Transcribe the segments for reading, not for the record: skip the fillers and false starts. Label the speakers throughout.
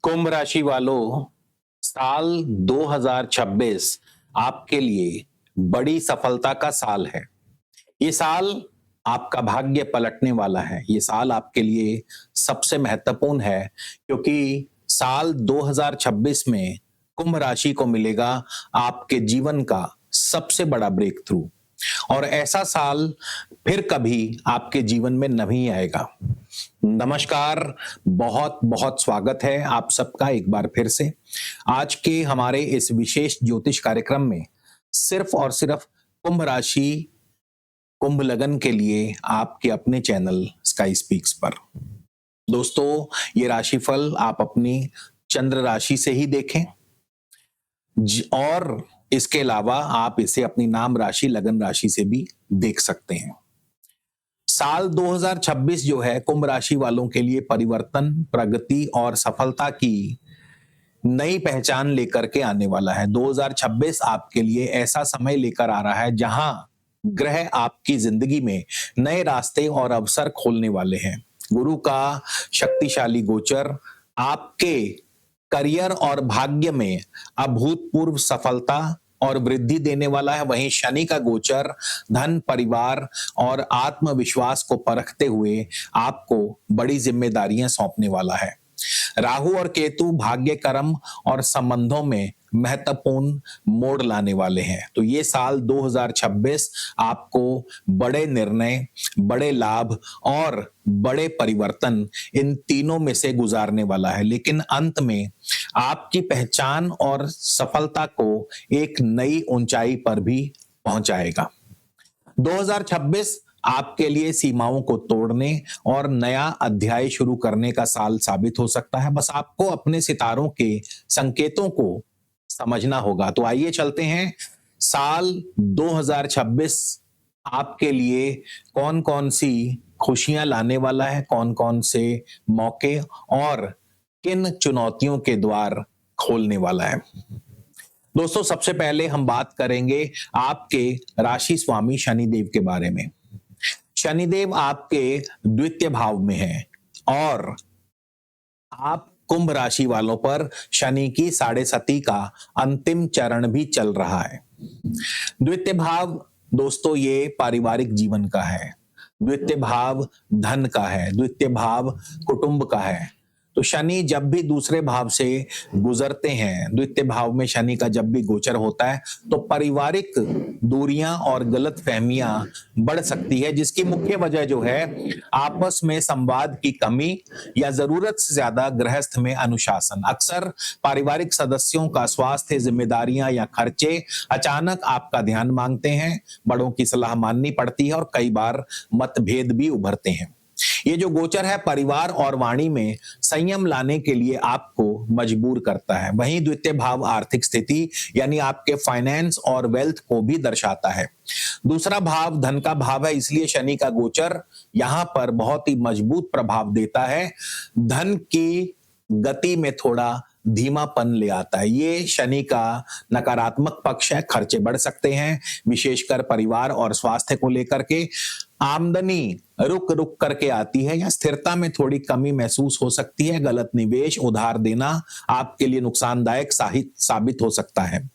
Speaker 1: कुंभ राशि वालों, साल 2026 आपके लिए बड़ी सफलता का साल है। ये साल आपका भाग्य पलटने वाला है। ये साल आपके लिए सबसे महत्वपूर्ण है क्योंकि साल 2026 में कुंभ राशि को मिलेगा आपके जीवन का सबसे बड़ा ब्रेक थ्रू। और ऐसा साल फिर कभी आपके जीवन में नहीं आएगा। नमस्कार, बहुत बहुत स्वागत है आप सबका एक बार फिर से। आज के हमारे इस विशेष ज्योतिष कार्यक्रम में सिर्फ और सिर्फ कुंभ राशि, कुंभ लगन के लिए आपके अपने चैनल स्काई स्पीक्स पर। दोस्तों, ये राशिफल आप अपनी चंद्र राशि से ही देखें और इसके अलावा आप इसे अपनी नाम राशि, लगन राशि से भी देख सकते हैं। साल 2026 जो है कुंभ राशि वालों के लिए परिवर्तन, प्रगति और सफलता की नई पहचान लेकर के आने वाला है। 2026 आपके लिए ऐसा समय लेकर आ रहा है जहां ग्रह आपकी जिंदगी में नए रास्ते और अवसर खोलने वाले हैं। गुरु का शक्तिशाली गोचर आपके करियर और भाग्य में अभूतपूर्व सफलता और वृद्धि देने वाला है। वहीं शनि का गोचर धन, परिवार और आत्मविश्वास को परखते हुए आपको बड़ी जिम्मेदारियां सौंपने वाला है। राहु और केतु भाग्य, कर्म और संबंधों में महत्वपूर्ण मोड़ लाने वाले हैं। तो ये साल 2026 आपको बड़े निर्णय, बड़े लाभ और बड़े परिवर्तन इन तीनों में से गुजारने वाला है। लेकिन अंत में आपकी पहचान और सफलता को एक नई ऊंचाई पर भी पहुंचाएगा। 2026 आपके लिए सीमाओं को तोड़ने और नया अध्याय शुरू करने का साल साबित हो सकता है। बस आपको अपने सितारों के संकेतों को समझना होगा। तो आइए चलते हैं, साल 2026 आपके लिए कौन कौन सी खुशियां लाने वाला है, कौन कौन से मौके और किन चुनौतियों के द्वार खोलने वाला है। दोस्तों, सबसे पहले हम बात करेंगे आपके राशि स्वामी शनिदेव के बारे में। शनिदेव आपके द्वितीय भाव में है और आप कुंभ राशि वालों पर शनि की साढ़े सती का अंतिम चरण भी चल रहा है। द्वितीय भाव दोस्तों ये पारिवारिक जीवन का है, द्वितीय भाव धन का है, द्वितीय भाव कुटुंब का है। तो शनि जब भी दूसरे भाव से गुजरते हैं, द्वितीय भाव में शनि का जब भी गोचर होता है तो पारिवारिक दूरियां और गलत फहमियां बढ़ सकती है, जिसकी मुख्य वजह जो है आपस में संवाद की कमी या जरूरत से ज्यादा गृहस्थ में अनुशासन। अक्सर पारिवारिक सदस्यों का स्वास्थ्य, जिम्मेदारियां या खर्चे अचानक आपका ध्यान मांगते हैं, बड़ों की सलाह माननी पड़ती है और कई बार मतभेद भी उभरते हैं। ये जो गोचर है परिवार और वाणी में संयम लाने के लिए आपको मजबूर करता है। वहीं द्वितीय भाव आर्थिक स्थिति यानी आपके फाइनेंस और वेल्थ को भी दर्शाता है। दूसरा भाव धन का भाव है, इसलिए शनि का गोचर यहां पर बहुत ही मजबूत प्रभाव देता है। धन की गति में थोड़ा धीमापन ले आता है। ये शनि का नकारात्मक पक्ष है। खर्चे बढ़ सकते हैं, विशेषकर परिवार और स्वास्थ्य को लेकर के। आमदनी रुक रुक करके आती है या स्थिरता में थोड़ी कमी महसूस हो सकती है। गलत निवेश, उधार देना आपके लिए नुकसानदायक साबित हो सकता है।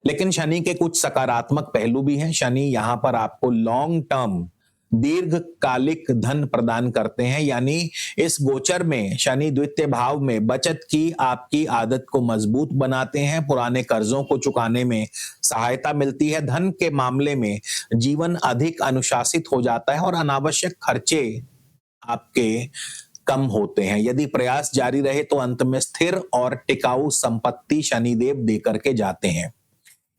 Speaker 1: लेकिन शनि के कुछ सकारात्मक पहलू भी हैं। शनि यहां पर आपको लॉन्ग टर्म, दीर्घकालिक धन प्रदान करते हैं। यानी इस गोचर में शनि द्वितीय भाव में बचत की आपकी आदत को मजबूत बनाते हैं, पुराने कर्जों को चुकाने में सहायता मिलती है। धन के मामले में जीवन अधिक अनुशासित हो जाता है और अनावश्यक खर्चे आपके कम होते हैं। यदि प्रयास जारी रहे तो अंत में स्थिर और टिकाऊ संपत्ति शनिदेव देकर के जाते हैं।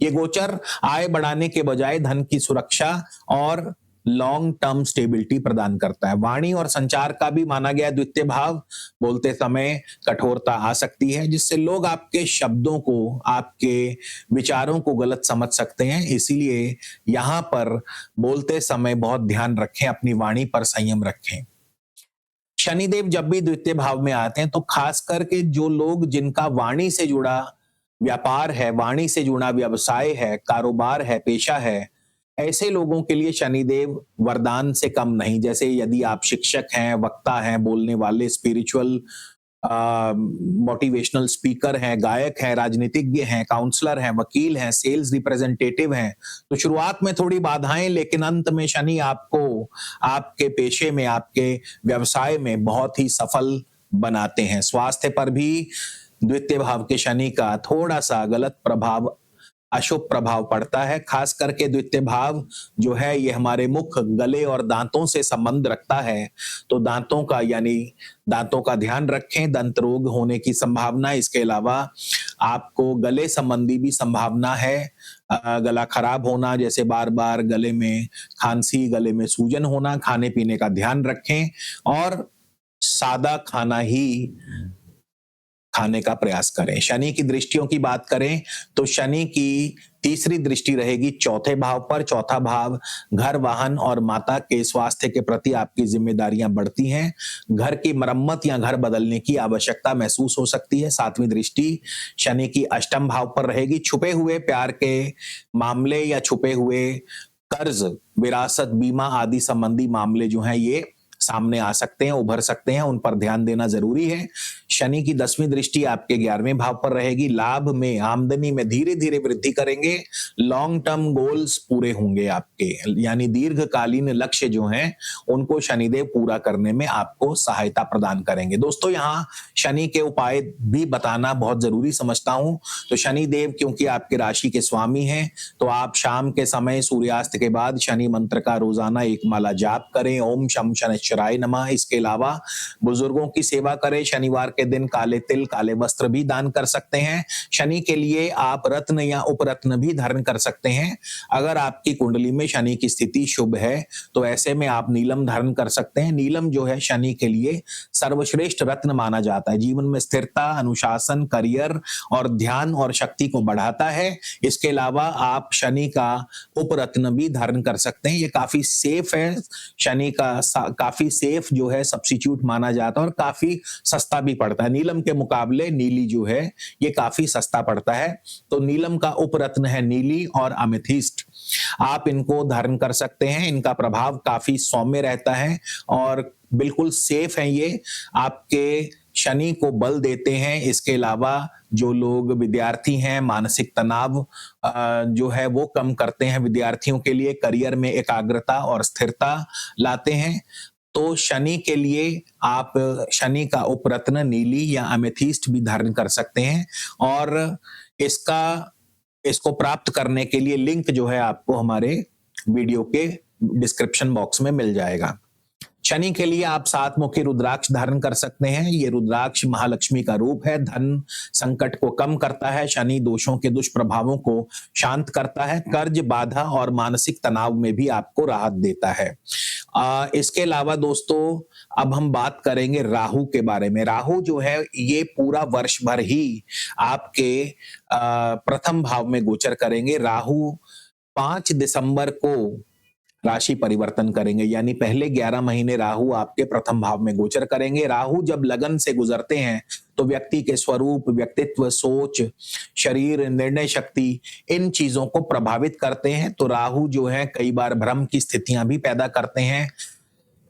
Speaker 1: ये गोचर आय बढ़ाने के बजाय धन की सुरक्षा और लॉन्ग टर्म स्टेबिलिटी प्रदान करता है। वाणी और संचार का भी माना गया द्वितीय भाव। बोलते समय कठोरता आ सकती है, जिससे लोग आपके शब्दों को, आपके विचारों को गलत समझ सकते हैं। इसीलिए यहां पर बोलते समय बहुत ध्यान रखें, अपनी वाणी पर संयम रखें। शनिदेव जब भी द्वितीय भाव में आते हैं तो खास करके जो लोग जिनका वाणी से जुड़ा व्यापार है, वाणी से जुड़ा व्यवसाय है, कारोबार है, पेशा है, ऐसे लोगों के लिए शनिदेव वरदान से कम नहीं। जैसे यदि आप शिक्षक हैं, वक्ता हैं, बोलने वाले, स्पिरिचुअल मोटिवेशनल स्पीकर हैं, गायक हैं, राजनीतिज्ञ हैं, काउंसलर हैं, वकील हैं, सेल्स रिप्रेजेंटेटिव हैं। तो शुरुआत में थोड़ी बाधाएं, लेकिन अंत में शनि आपको आपके पेशे में, आपके व्यवसाय में बहुत ही सफल बनाते हैं। स्वास्थ्य पर भी द्वितीय भाव के शनि का थोड़ा सा गलत प्रभाव, अशुभ प्रभाव पड़ता है। खास करके द्वितीय भाव जो है ये हमारे मुख, गले और दांतों से संबंध रखता है। तो दांतों का, यानी दांतों का ध्यान रखें, दंत रोग होने की संभावना। इसके अलावा आपको गले संबंधी भी संभावना है, गला खराब होना, जैसे बार बार गले में खांसी, गले में सूजन होना। खाने पीने का ध्यान रखें और सादा खाना ही खाने का प्रयास करें। शनि की दृष्टियों की बात करें तो शनि की तीसरी दृष्टि रहेगी चौथे भाव पर। चौथा भाव घर, वाहन और माता के स्वास्थ्य के प्रति आपकी जिम्मेदारियां बढ़ती हैं। घर की मरम्मत या घर बदलने की आवश्यकता महसूस हो सकती है। सातवीं दृष्टि शनि की अष्टम भाव पर रहेगी। छुपे हुए प्यार के मामले या छुपे हुए कर्ज, विरासत, बीमा आदि संबंधी मामले जो हैं ये सामने आ सकते हैं, उभर सकते हैं, उन पर ध्यान देना जरूरी है। शनि की 10वीं दृष्टि आपके 11वें भाव पर रहेगी। लाभ में, आमदनी में धीरे धीरे वृद्धि करेंगे। लॉन्ग टर्म गोल्स पूरे होंगे आपके, यानी दीर्घकालीन लक्ष्य जो हैं उनको शनिदेव पूरा करने में आपको सहायता प्रदान करेंगे। दोस्तों, यहाँ शनि के उपाय भी बताना बहुत जरूरी समझता हूं। तो शनिदेव क्योंकि आपके राशि के स्वामी हैं, तो आप शाम के समय सूर्यास्त के बाद शनि मंत्र का रोजाना एक माला जाप करें, ओम शम शनिश्चराय नमः। इसके अलावा बुजुर्गों की सेवा करें। शनिवार के दिन काले तिल, काले वस्त्र भी दान कर सकते हैं। शनि के लिए आप रत्न या उपरत्न भी धारण कर सकते हैं। अगर आपकी कुंडली में शनि की स्थिति शुभ है तो ऐसे में आप नीलम धारण कर सकते हैं। नीलम जो है शनि के लिए सर्वश्रेष्ठ रत्न माना जाता है। जीवन में स्थिरता, अनुशासन, करियर और ध्यान और शक्ति को बढ़ाता है। इसके अलावा आप शनि का उपरत्न भी धारण कर सकते हैं। ये काफी सेफ है। शनि का काफी सेफ जो है सब्स्टिट्यूट माना जाता है और काफी सस्ता भी पड़ता है। नीलम के मुकाबले नीली जो है ये काफी सस्ता पड़ता है। तो नीलम का उपरत्न है नीली और अमेथिस्ट। आप इनको धारण कर सकते हैं। इनका प्रभाव काफी सौम्य रहता है और बिल्कुल सेफ है। ये आपके शनि को बल देते हैं। इसके अलावा जो लोग विद्यार्थी हैं, मानसिक तनाव जो है वो कम करते हैं। विद्यार्थियों के लिए करियर में एकाग्रता और स्थिरता लाते हैं। तो शनि के लिए आप शनि का उपरत्न नीली या अमेथिस्ट भी धारण कर सकते हैं और इसको प्राप्त करने के लिए लिंक जो है आपको हमारे वीडियो के डिस्क्रिप्शन बॉक्स में मिल जाएगा। शनि के लिए आप 7 मुखी रुद्राक्ष धारण कर सकते हैं। ये रुद्राक्ष महालक्ष्मी का रूप है, धन संकट को कम करता है, शनि दोषों के दुष्प्रभावों को शांत करता है, कर्ज, बाधा और मानसिक तनाव में भी आपको राहत देता है। इसके अलावा दोस्तों अब हम बात करेंगे राहु के बारे में। राहु जो है ये पूरा वर्ष भर ही आपके प्रथम भाव में गोचर करेंगे। राहु 5 दिसंबर को राशि परिवर्तन करेंगे, यानी पहले 11 महीने राहु आपके प्रथम भाव में गोचर करेंगे। राहु जब लगन से गुजरते हैं तो व्यक्ति के स्वरूप, व्यक्तित्व, सोच, शरीर, निर्णय शक्ति, इन चीजों को प्रभावित करते हैं। तो राहु जो है कई बार भ्रम की स्थितियां भी पैदा करते हैं।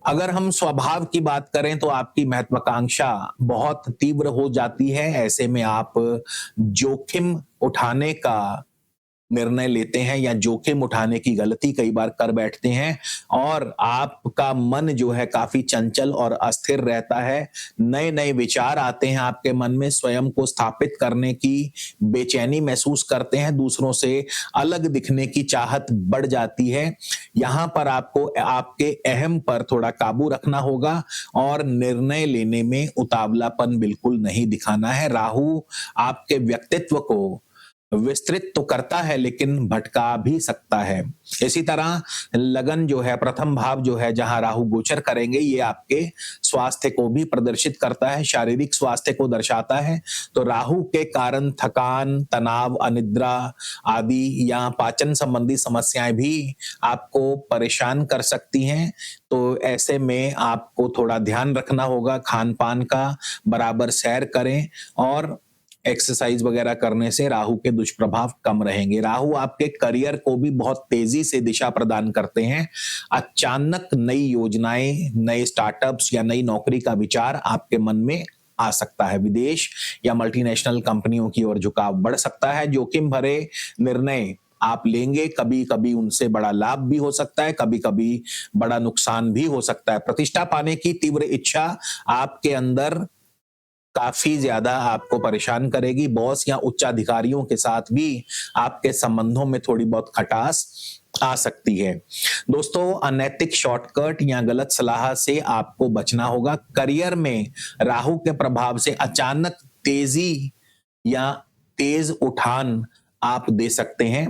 Speaker 1: अगर हम स्वभाव की बात करें तो आपकी महत्वाकांक्षा बहुत तीव्र हो जाती है। ऐसे में आप जोखिम उठाने का निर्णय लेते हैं या जोखिम उठाने की गलती कई बार कर बैठते हैं और आपका मन जो है काफी चंचल और अस्थिर रहता है। नए नए विचार आते हैं आपके मन में, स्वयं को स्थापित करने की बेचैनी महसूस करते हैं, दूसरों से अलग दिखने की चाहत बढ़ जाती है। यहाँ पर आपको आपके अहम पर थोड़ा काबू रखना होगा और निर्णय लेने में उतावलापन बिल्कुल नहीं दिखाना है। राहु आपके व्यक्तित्व को विस्तृत तो करता है लेकिन भटका भी सकता है। इसी तरह लगन जो है, प्रथम भाव जो है जहां राहु गोचर करेंगे, ये आपके स्वास्थ्य को भी प्रदर्शित करता है, शारीरिक स्वास्थ्य को दर्शाता है। तो राहु के कारण थकान, तनाव, अनिद्रा आदि या पाचन संबंधी समस्याएं भी आपको परेशान कर सकती हैं। तो ऐसे में आपको थोड़ा ध्यान रखना होगा खान पान का, बराबर सैर करें और एक्सरसाइज वगैरह करने से राहु के दुष्प्रभाव कम रहेंगे। राहु आपके करियर को भी बहुत तेजी से दिशा प्रदान करते हैं। अचानक नई योजनाएं, नए स्टार्टअप्स या नई नौकरी का विचार आपके मन में आ सकता है। विदेश या मल्टीनेशनल कंपनियों की ओर झुकाव बढ़ सकता है। जोखिम भरे निर्णय आप लेंगे, कभी कभी उनसे बड़ा लाभ भी हो सकता है, कभी कभी बड़ा नुकसान भी हो सकता है। प्रतिष्ठा पाने की तीव्र इच्छा आपके अंदर काफी ज्यादा आपको परेशान करेगी। बॉस या उच्च अधिकारियों के साथ भी आपके संबंधों में थोड़ी बहुत खटास आ सकती है। दोस्तों, अनैतिक शॉर्टकट या गलत सलाह से आपको बचना होगा। करियर में राहु के प्रभाव से अचानक तेजी या तेज उठान आप दे सकते हैं।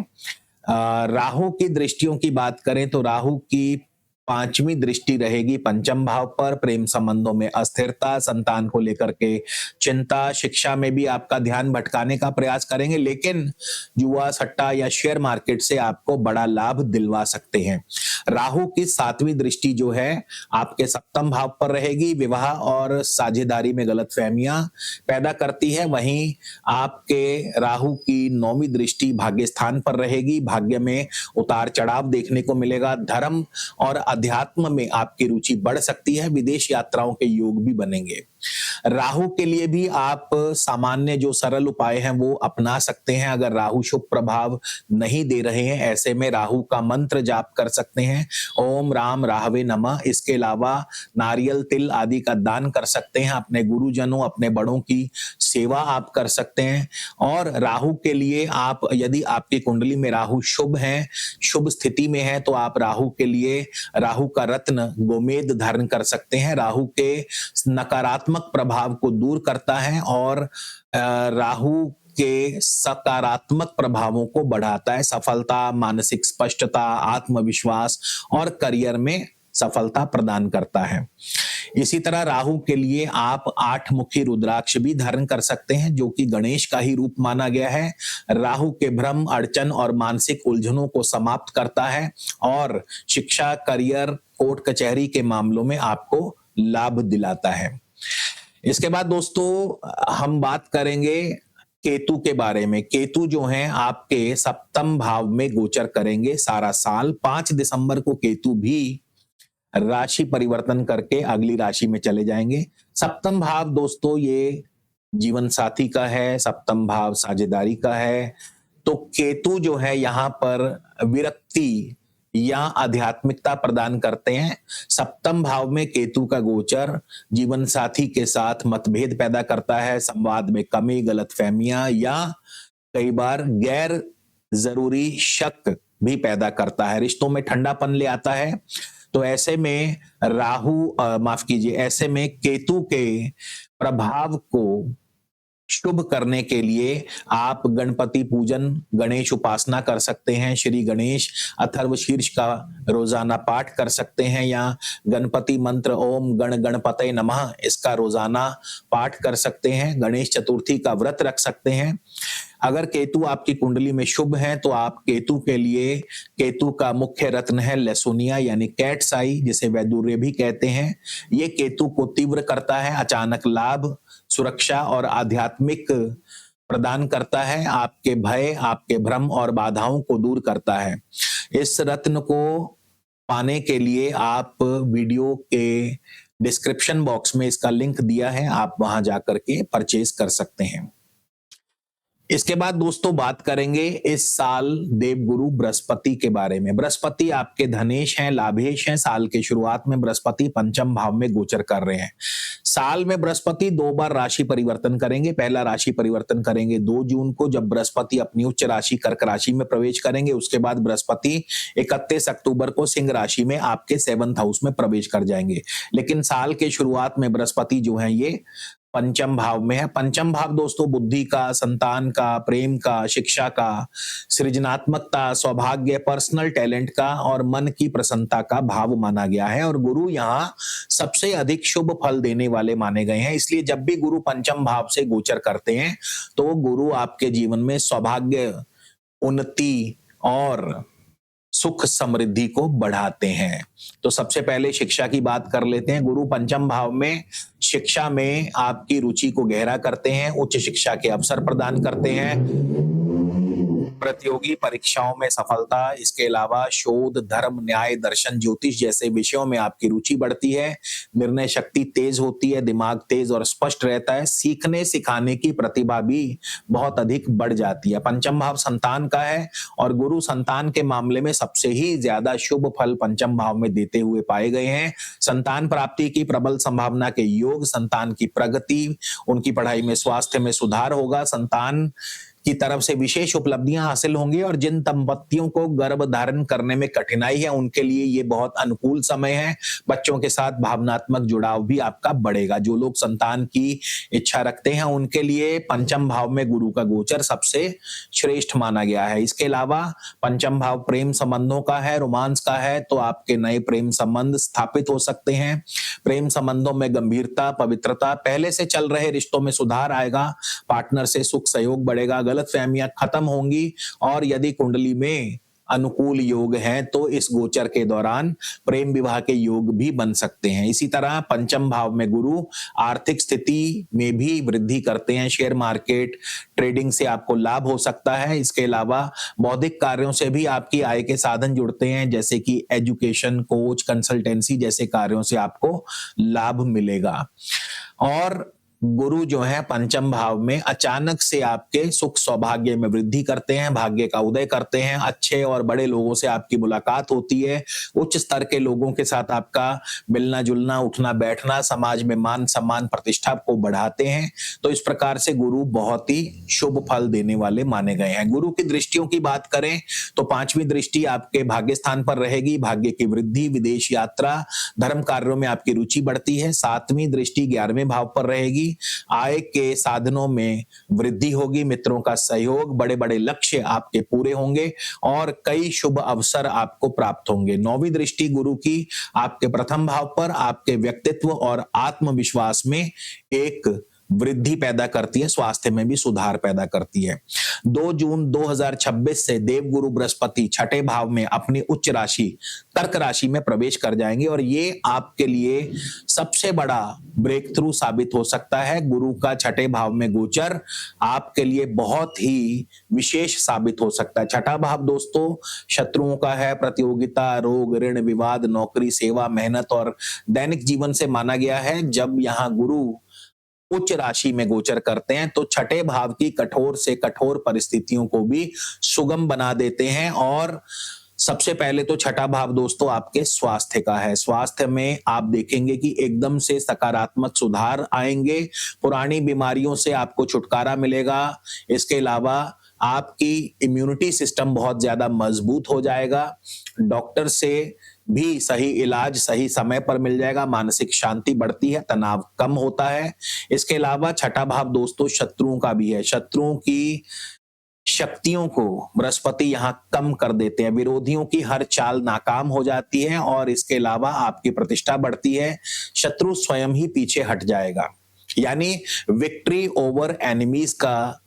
Speaker 1: राहु की दृष्टियों की बात करें तो राहु की 5वीं दृष्टि रहेगी पंचम भाव पर। प्रेम संबंधों में अस्थिरता, संतान को लेकर के चिंता, शिक्षा में भी आपका ध्यान भटकाने का प्रयास करेंगे, लेकिन जुआ, सट्टा या शेयर मार्केट से आपको बड़ा लाभ दिलवा सकते हैं। राहु की 7वीं दृष्टि जो है आपके सप्तम भाव पर रहेगी, विवाह और साझेदारी में गलतफहमियां पैदा करती है। वहीं आपके राहु की 9वीं दृष्टि भाग्य स्थान पर रहेगी, भाग्य में उतार चढ़ाव देखने को मिलेगा। धर्म और अध्यात्म में आपकी रुचि बढ़ सकती है, विदेश यात्राओं के योग भी बनेंगे। राहु के लिए भी आप सामान्य जो सरल उपाय हैं वो अपना सकते हैं। अगर राहु शुभ प्रभाव नहीं दे रहे हैं, ऐसे में राहु का मंत्र जाप कर सकते हैं, ओम राम राहवे नमः। इसके अलावा नारियल, तिल आदि का दान कर सकते हैं। अपने गुरुजनों, अपने बड़ों की सेवा आप कर सकते हैं। और राहु के लिए आप, यदि आपकी कुंडली में राहु शुभ है, शुभ स्थिति में है, तो आप राहु के लिए राहु का रत्न गोमेद धारण कर सकते हैं। राहु के नकारात्मक प्रभाव को दूर करता है और राहु के सकारात्मक प्रभावों को बढ़ाता है। सफलता, मानसिक स्पष्टता, आत्मविश्वास और करियर में सफलता प्रदान करता है। इसी तरह राहु के लिए आप 8 मुखी रुद्राक्ष भी धारण कर सकते हैं, जो कि गणेश का ही रूप माना गया है। राहु के भ्रम, अड़चन और मानसिक उलझनों को समाप्त करता है और शिक्षा, करियर, कोर्ट कचहरी के मामलों में आपको लाभ दिलाता है। इसके बाद दोस्तों हम बात करेंगे केतु के बारे में। केतु जो हैं आपके सप्तम भाव में गोचर करेंगे सारा साल। 5 दिसंबर को केतु भी राशि परिवर्तन करके अगली राशि में चले जाएंगे। सप्तम भाव दोस्तों ये जीवन साथी का है, सप्तम भाव साझेदारी का है। तो केतु जो है यहाँ पर विरक्ति या आध्यात्मिकता प्रदान करते हैं। सप्तम भाव में केतु का गोचर जीवन साथी के साथ मतभेद पैदा करता है, संवाद में कमी, गलतफहमियां या कई बार गैर जरूरी शक भी पैदा करता है। रिश्तों में ठंडापन ले आता है। तो ऐसे में ऐसे में केतु के प्रभाव को शुभ करने के लिए आप गणपति पूजन, गणेश उपासना कर सकते हैं। श्री गणेश अथर्वशीर्ष का रोजाना पाठ कर सकते हैं या गणपति मंत्र ओम गण गणपते नमः इसका रोजाना पाठ कर सकते हैं। गणेश चतुर्थी का व्रत रख सकते हैं। अगर केतु आपकी कुंडली में शुभ है तो आप केतु के लिए, केतु का मुख्य रत्न है लहसुनिया यानी कैट्स आई, जिसे वैदुर्य भी कहते हैं। ये केतु को तीव्र करता है, अचानक लाभ, सुरक्षा और आध्यात्मिक प्रदान करता है। आपके भय, आपके भ्रम और बाधाओं को दूर करता है। इस रत्न को पाने के लिए आप वीडियो के डिस्क्रिप्शन बॉक्स में इसका लिंक दिया है, आप वहां जाकर के परचेज कर सकते हैं। इसके बाद दोस्तों बात करेंगे इस साल देवगुरु बृहस्पति के बारे में। बृहस्पति आपके धनेश हैं, लाभेश हैं। साल के शुरुआत में बृहस्पति पंचम भाव में गोचर कर रहे हैं। साल में बृहस्पति 2 बार राशि परिवर्तन करेंगे। पहला राशि परिवर्तन करेंगे 2 जून को, जब बृहस्पति अपनी उच्च राशि कर्क राशि में प्रवेश करेंगे। उसके बाद बृहस्पति 31 अक्टूबर को सिंह राशि में आपके 7th हाउस में प्रवेश कर जाएंगे। लेकिन साल के शुरुआत में बृहस्पति जो है ये पंचम भाव में है। पंचम भाव दोस्तों बुद्धि का, संतान का, प्रेम का, शिक्षा का, सृजनात्मकता, सौभाग्य, पर्सनल टैलेंट का और मन की प्रसन्नता का भाव माना गया है। और गुरु यहाँ सबसे अधिक शुभ फल देने वाले माने गए हैं। इसलिए जब भी गुरु पंचम भाव से गोचर करते हैं तो गुरु आपके जीवन में सौभाग्य, उन्नति और सुख समृद्धि को बढ़ाते हैं। तो सबसे पहले शिक्षा की बात कर लेते हैं। गुरु पंचम भाव में शिक्षा में आपकी रुचि को गहरा करते हैं, उच्च शिक्षा के अवसर प्रदान करते हैं। प्रतियोगी परीक्षाओं में सफलता, इसके अलावा शोध, धर्म, न्याय, दर्शन, ज्योतिष जैसे विषयों में आपकी रुचि बढ़ती है, निर्णय शक्ति तेज होती है, दिमाग तेज और स्पष्ट रहता है, सीखने सिखाने की प्रतिभा भी बहुत अधिक बढ़ जाती है। पंचम भाव संतान का है और गुरु संतान के मामले में सबसे ही ज्यादा शुभ फल पंचम भाव में देते हुए पाए गए हैं। संतान प्राप्ति की प्रबल संभावना के योग, संतान की प्रगति, उनकी पढ़ाई में, स्वास्थ्य में सुधार होगा, संतान की तरफ से विशेष उपलब्धियां हासिल होंगी और जिन दंपतियों को गर्भ धारण करने में कठिनाई है उनके लिए ये बहुत अनुकूल समय है। बच्चों के साथ भावनात्मक जुड़ाव भी आपका बढ़ेगा। जो लोग संतान की इच्छा रखते हैं उनके लिए पंचम भाव में गुरु का गोचर सबसे श्रेष्ठ माना गया है। इसके अलावा पंचम भाव प्रेम संबंधों का है, रोमांस का है, तो आपके नए प्रेम संबंध स्थापित हो सकते हैं। प्रेम संबंधों में गंभीरता, पवित्रता, पहले से चल रहे रिश्तों में सुधार आएगा, पार्टनर से सुख सहयोग बढ़ेगा, गलतफहमियां खत्म होंगी और यदि कुंडली में अनुकूल योग हैं तो इस गोचर के दौरान प्रेम विवाह के योग भी बन सकते हैं। इसी तरह पंचम भाव में गुरु आर्थिक स्थिति में भी वृद्धि करते हैं। शेयर मार्केट, ट्रेडिंग से आपको लाभ हो सकता है। इसके अलावा बौद्धिक कार्यों से भी आपकी आय के साधन जुड़ते हैं, जैसे कि एजुकेशन, कोच, कंसल्टेंसी जैसे कार्यों से आपको लाभ मिलेगा। और गुरु जो है पंचम भाव में अचानक से आपके सुख सौभाग्य में वृद्धि करते हैं, भाग्य का उदय करते हैं, अच्छे और बड़े लोगों से आपकी मुलाकात होती है, उच्च स्तर के लोगों के साथ आपका मिलना जुलना, उठना बैठना समाज में मान सम्मान प्रतिष्ठा को बढ़ाते हैं। तो इस प्रकार से गुरु बहुत ही शुभ फल देने वाले माने गए हैं। गुरु की दृष्टियों की बात करें तो पांचवी दृष्टि आपके भाग्य स्थान पर रहेगी, भाग्य की वृद्धि, विदेश यात्रा, धर्म कार्यों में आपकी रुचि बढ़ती है। सातवीं दृष्टि 11वें भाव पर रहेगी, आय के साधनों में वृद्धि होगी, मित्रों का सहयोग, बड़े बड़े लक्ष्य आपके पूरे होंगे और कई शुभ अवसर आपको प्राप्त होंगे। नौवीं दृष्टि गुरु की आपके प्रथम भाव पर आपके व्यक्तित्व और आत्मविश्वास में एक वृद्धि पैदा करती है, स्वास्थ्य में भी सुधार पैदा करती है। 2 जून 2026 से देवगुरु बृहस्पति छठे भाव में अपनी उच्च राशि कर्क राशि में प्रवेश कर जाएंगे और ये आपके लिए सबसे बड़ा ब्रेक थ्रू साबित हो सकता है। गुरु का छठे भाव में गोचर आपके लिए बहुत ही विशेष साबित हो सकता है। छठा भाव दोस्तों शत्रुओं का है, प्रतियोगिता, रोग, ऋण, विवाद, नौकरी, सेवा, मेहनत और दैनिक जीवन से माना गया है। जब यहाँ गुरु उच्च राशि में गोचर करते हैं तो छठे भाव की कठोर से कठोर परिस्थितियों को भी सुगम बना देते हैं। और सबसे पहले तो छठा भाव दोस्तों आपके स्वास्थ्य का है। स्वास्थ्य में आप देखेंगे कि एकदम से सकारात्मक सुधार आएंगे, पुरानी बीमारियों से आपको छुटकारा मिलेगा। इसके अलावा आपकी इम्यूनिटी सिस्टम बहुत ज्यादा मजबूत हो जाएगा, डॉक्टर से भी सही इलाज सही समय पर मिल जाएगा, मानसिक शांति बढ़ती है, तनाव कम होता है। इसके अलावा छठा भाव दोस्तों शत्रुओं का भी है। शत्रुओं की शक्तियों को बृहस्पति यहाँ कम कर देते हैं, विरोधियों की हर चाल नाकाम हो जाती है और इसके अलावा आपकी प्रतिष्ठा बढ़ती है, शत्रु स्वयं ही पीछे हट जाएगा, यानी विक्ट्री ओवर एनिमीज का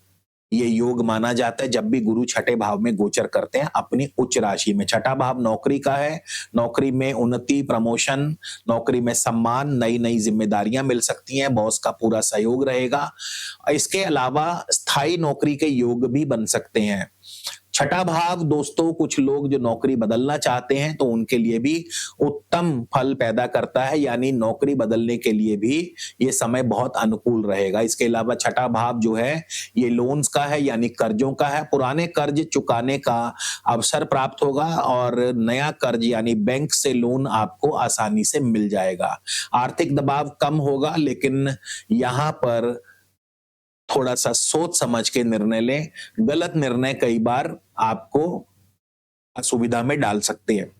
Speaker 1: ये योग माना जाता है जब भी गुरु छठे भाव में गोचर करते हैं अपनी उच्च राशि में। छठा भाव नौकरी का है, नौकरी में उन्नति, प्रमोशन, नौकरी में सम्मान, नई नई जिम्मेदारियां मिल सकती हैं, बॉस का पूरा सहयोग रहेगा। इसके अलावा स्थायी नौकरी के योग भी बन सकते हैं। छठा भाव दोस्तों कुछ लोग जो नौकरी बदलना चाहते हैं तो उनके लिए भी उत्तम फल पैदा करता है, यानी नौकरी बदलने के लिए भी ये समय बहुत अनुकूल रहेगा। इसके अलावा छठा भाव जो है ये लोन्स का है, यानी कर्जों का है, पुराने कर्ज चुकाने का अवसर प्राप्त होगा और नया कर्ज यानी बैंक से लोन आपको आसानी से मिल जाएगा। आर्थिक दबाव कम होगा, लेकिन यहाँ पर थोड़ा सा सोच समझ के निर्णय लें, गलत निर्णय कई बार आपको असुविधा में डाल सकते हैं।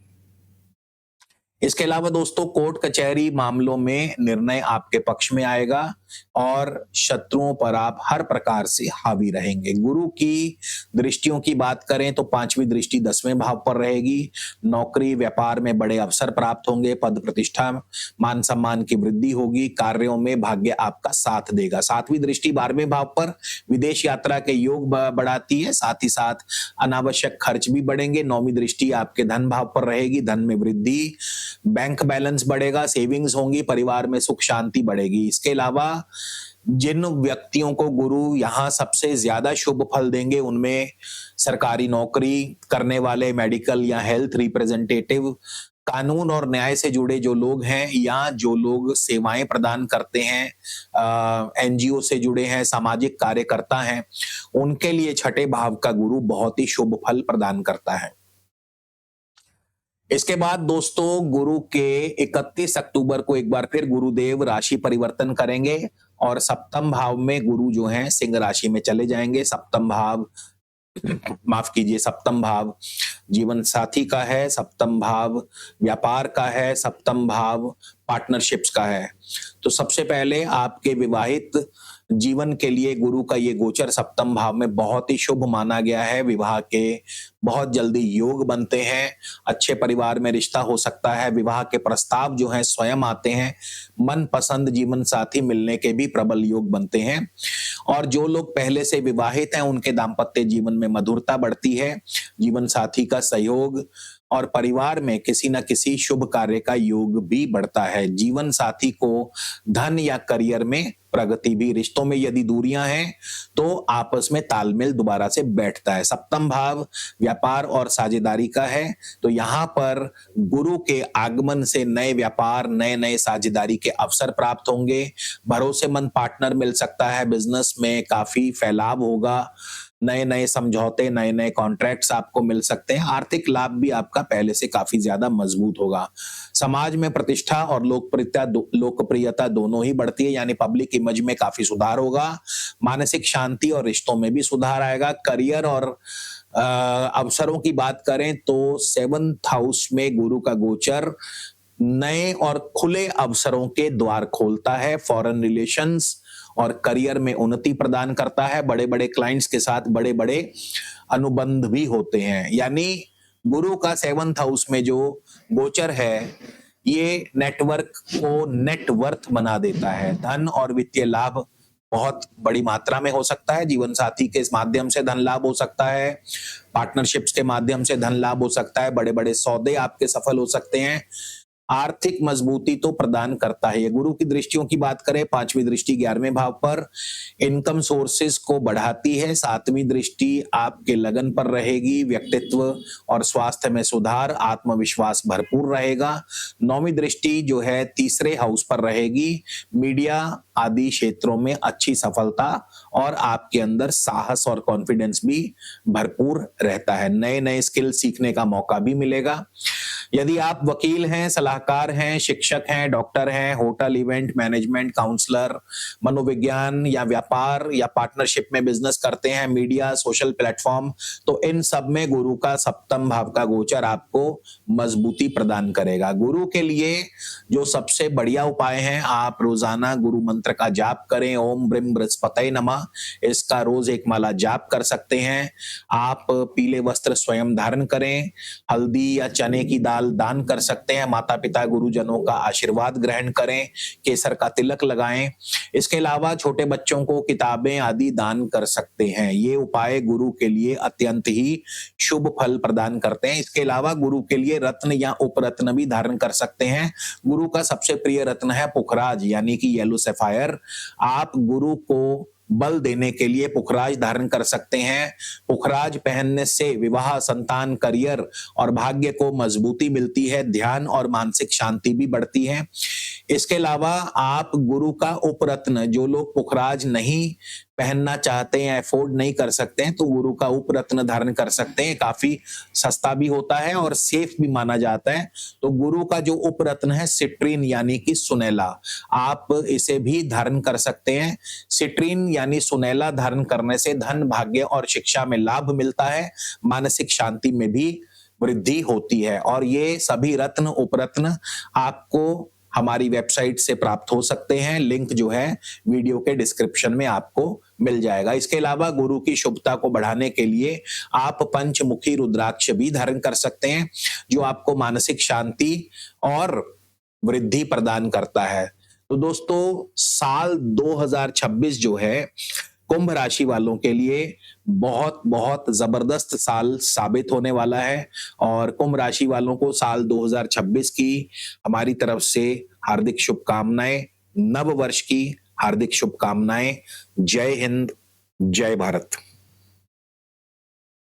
Speaker 1: इसके अलावा दोस्तों कोर्ट कचहरी मामलों में निर्णय आपके पक्ष में आएगा और शत्रुओं पर आप हर प्रकार से हावी रहेंगे। गुरु की दृष्टियों की बात करें तो पांचवी दृष्टि 10वें भाव पर रहेगी, नौकरी व्यापार में बड़े अवसर प्राप्त होंगे, पद प्रतिष्ठा मान सम्मान की वृद्धि होगी, कार्यों में भाग्य आपका साथ देगा। सातवीं दृष्टि 12वें भाव पर विदेश यात्रा के योग बढ़ाती है, साथ ही साथ अनावश्यक खर्च भी बढ़ेंगे। नौवीं दृष्टि आपके धन भाव पर रहेगी, धन में वृद्धि, बैंक बैलेंस बढ़ेगा, सेविंग्स होंगी, परिवार में सुख शांति बढ़ेगी। इसके अलावा जिन व्यक्तियों को गुरु यहाँ सबसे ज्यादा शुभ फल देंगे उनमें सरकारी नौकरी करने वाले, मेडिकल या हेल्थ रिप्रेजेंटेटिव, कानून और न्याय से जुड़े जो लोग हैं, या जो लोग सेवाएं प्रदान करते हैं, एनजीओ से जुड़े हैं, सामाजिक कार्यकर्ता हैं, उनके लिए छठे भाव का गुरु बहुत ही शुभ फल प्रदान करता है। इसके बाद दोस्तों गुरु के 31 अक्टूबर को एक बार फिर गुरुदेव राशि परिवर्तन करेंगे और सप्तम भाव में गुरु जो हैं सिंह राशि में चले जाएंगे। सप्तम भाव माफ कीजिए, सप्तम भाव जीवन साथी का है, सप्तम भाव व्यापार का है, सप्तम भाव पार्टनरशिप्स का है। तो सबसे पहले आपके विवाहित जीवन के लिए गुरु का ये गोचर सप्तम भाव में बहुत ही शुभ माना गया है। विवाह के बहुत जल्दी योग बनते हैं, अच्छे परिवार में रिश्ता हो सकता है, विवाह के प्रस्ताव जो हैं स्वयं आते हैं, मनपसंद जीवन साथी मिलने के भी प्रबल योग बनते हैं। और जो लोग पहले से विवाहित हैं उनके दाम्पत्य जीवन में मधुरता बढ़ती है, जीवन साथी का सहयोग और परिवार में किसी न किसी शुभ कार्य का योग भी बढ़ता है। जीवन साथी को धन या करियर में प्रगति भी, रिश्तों में यदि दूरियां हैं तो आपस में तालमेल दोबारा से बैठता है। सप्तम भाव व्यापार और साझेदारी का है, तो यहाँ पर गुरु के आगमन से नए व्यापार, नए नए साझेदारी के अवसर प्राप्त होंगे, भरोसेमंद पार्टनर मिल सकता है, बिजनेस में काफी फैलाव होगा, नए नए समझौते, नए नए कॉन्ट्रैक्ट्स आपको मिल सकते हैं, आर्थिक लाभ भी आपका पहले से काफी ज्यादा मजबूत होगा। समाज में प्रतिष्ठा और लोकप्रियता दोनों ही बढ़ती है, यानी पब्लिक इमेज में काफी सुधार होगा, मानसिक शांति और रिश्तों में भी सुधार आएगा। करियर और अवसरों की बात करें तो 7th हाउस में गुरु का गोचर नए और खुले अवसरों के द्वार खोलता है, फॉरेन रिलेशंस और करियर में उन्नति प्रदान करता है, बड़े बड़े क्लाइंट्स के साथ बड़े बड़े अनुबंध भी होते हैं। यानी गुरु का 7th हाउस में जो गोचर है ये नेटवर्क को नेटवर्थ बना देता है, धन और वित्तीय लाभ बहुत बड़ी मात्रा में हो सकता है, जीवन साथी के माध्यम से धन लाभ हो सकता है, पार्टनरशिप्स के माध्यम से धन लाभ हो सकता है, बड़े बड़े सौदे आपके सफल हो सकते हैं, आर्थिक मजबूती तो प्रदान करता है। गुरु की दृष्टियों की बात करें, 5वीं दृष्टि 11वें भाव पर इनकम सोर्सेस को बढ़ाती है, 7वीं दृष्टि आपके लगन पर रहेगी, व्यक्तित्व और स्वास्थ्य में सुधार, आत्मविश्वास भरपूर रहेगा। 9वीं दृष्टि जो है तीसरे हाउस पर रहेगी, मीडिया आदि क्षेत्रों में अच्छी सफलता और आपके अंदर साहस और कॉन्फिडेंस भी भरपूर रहता है, नए नए स्किल सीखने का मौका भी मिलेगा। यदि आप वकील हैं, सलाहकार हैं, शिक्षक हैं, डॉक्टर हैं, होटल इवेंट मैनेजमेंट, काउंसलर, मनोविज्ञान या व्यापार या पार्टनरशिप में बिजनेस करते हैं, मीडिया, सोशल प्लेटफॉर्म, तो इन सब में गुरु का सप्तम भाव का गोचर आपको मजबूती प्रदान करेगा। गुरु के लिए जो सबसे बढ़िया उपाय है, आप रोजाना गुरु मंत्र का जाप करें, ओम ब्रीम बृहस्पतये नमः, इसका रोज एक माला जाप कर सकते हैं। आप पीले वस्त्र स्वयं धारण करें, हल्दी या चने की दाल दान कर सकते हैं, माता पिता गुरुजनों का आशीर्वाद ग्रहण करें, केसर का तिलक लगाएं। इसके अलावा छोटे बच्चों को किताबें आदि दान कर सकते हैं। ये उपाय गुरु के लिए अत्यंत ही शुभ फल प्रदान करते हैं। इसके अलावा गुरु के लिए रत्न या उपरत्न भी धारण कर सकते हैं। गुरु का सबसे प्रिय रत्न है पुखराज यानी कि येलो सैफायर। आप गुरु को बल देने के लिए पुखराज धारण कर सकते हैं। पुखराज पहनने से विवाह, संतान, करियर और भाग्य को मजबूती मिलती है, ध्यान और मानसिक शांति भी बढ़ती है। इसके अलावा आप गुरु का उपरत्न, जो लोग पुखराज नहीं पहनना चाहते हैं, अफोर्ड नहीं कर सकते हैं, तो गुरु का उपरत्न धारण कर सकते हैं। काफी सस्ता भी होता है और सेफ भी माना जाता है। तो गुरु का जो उपरत्न है सिट्रीन यानी कि सुनैला, आप इसे भी धारण कर सकते हैं। सिट्रीन यानी सुनैला धारण करने से धन, भाग्य और शिक्षा में लाभ मिलता है, मानसिक शांति में भी वृद्धि होती है। और ये सभी रत्न, उपरत्न आपको हमारी वेबसाइट से प्राप्त हो सकते हैं। लिंक जो है वीडियो के डिस्क्रिप्शन में आपको मिल जाएगा। इसके अलावा गुरु की शुभता को बढ़ाने के लिए आप पंचमुखी रुद्राक्ष भी धारण कर सकते हैं, जो आपको मानसिक शांति और वृद्धि प्रदान करता है। तो दोस्तों, साल 2026 जो है कुंभ राशि वालों के लिए बहुत बहुत जबरदस्त साल साबित होने वाला है और कुंभ राशि वालों को साल 2026 की हमारी तरफ से हार्दिक शुभकामनाएं, नव वर्ष की हार्दिक शुभकामनाएं। जय हिंद, जय भारत।